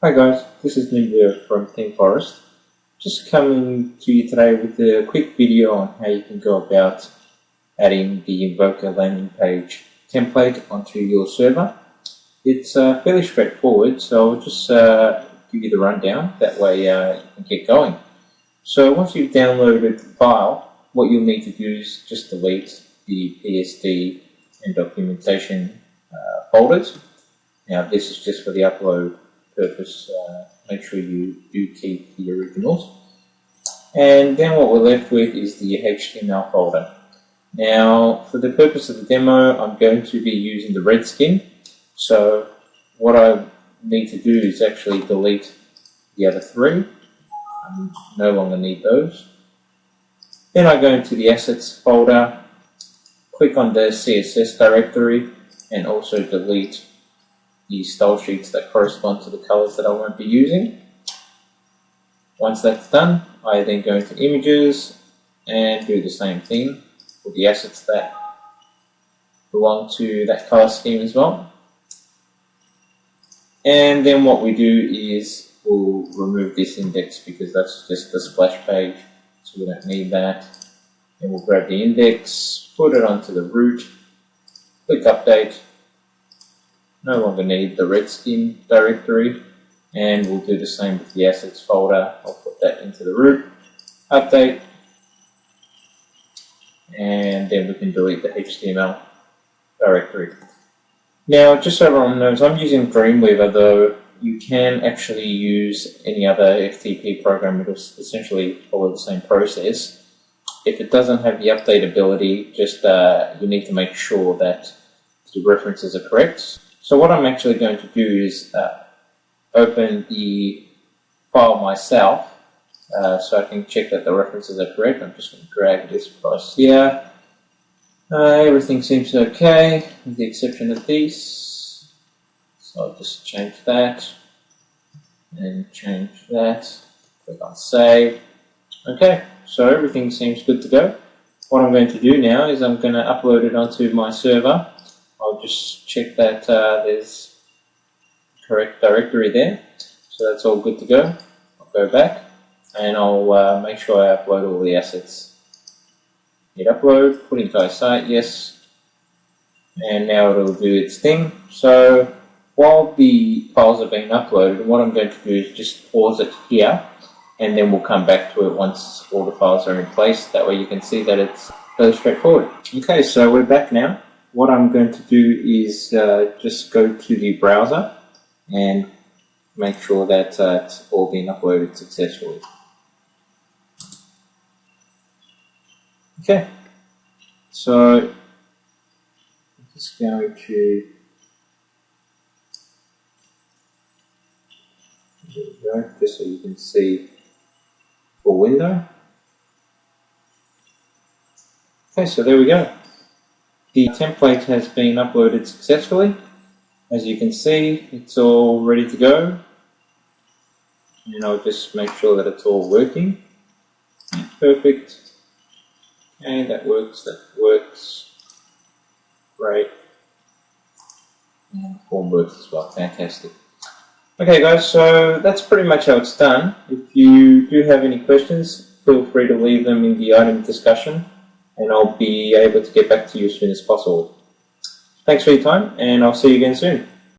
Hi guys, this is Invokr from Invokr. Just coming to you today with a quick video on how you can go about adding the Invokr landing page template onto your server. It's fairly straightforward, so I'll just give you the rundown, that way you can get going. So once you've downloaded the file, what you'll need to do is just delete the PSD and documentation folders. Now this is just for the upload purpose. Make sure you do keep the originals. And then what we're left with is the HTML folder. Now for the purpose of the demo, I'm going to be using the red skin. So what I need to do is actually delete the other three. I no longer need those. Then I go into the assets folder, click on the CSS directory, and also delete the style sheets that correspond to the colors that I won't be using. Once that's done, I then go into images and do the same thing for the assets that belong to that color scheme as well. And then what we do is we'll remove this index because that's just the splash page, so we don't need that. And we'll grab the index, put it onto the root, click update. No longer need the red skin directory, and we'll do the same with the assets folder. I'll put that into the root, update, and then we can delete the HTML directory. Now, just so everyone knows, I'm using Dreamweaver, though you can actually use any other FTP program. It'll essentially follow the same process. If it doesn't have the update ability, just you need to make sure that the references are correct. So what I'm actually going to do is open the file myself so I can check that the references are correct. I'm just going to drag this across here. Everything seems okay with the exception of these. So I'll just change that and change that. Click on save. Okay, so everything seems good to go. What I'm going to do now is I'm going to upload it onto my server. I'll just check that there's the correct directory there. So that's all good to go. I'll go back and I'll make sure I upload all the assets. Hit upload, put into our site, yes. And now it'll do its thing. So while the files are being uploaded, what I'm going to do is just pause it here, and then we'll come back to it once all the files are in place. That way you can see that it's fairly straightforward. Okay, so we're back now. What I'm going to do is just go to the browser and make sure that it's all been uploaded successfully. Okay, so I'm just going to, there we go, just so you can see full window. Okay, so there we go. The template has been uploaded successfully. As you can see, it's all ready to go. And I'll just make sure that it's all working. Perfect. Okay, that works, Great. And the form works as well, fantastic. Okay guys, so that's pretty much how it's done. If you do have any questions, feel free to leave them in the item discussion, and I'll be able to get back to you as soon as possible. Thanks for your time, and I'll see you again soon.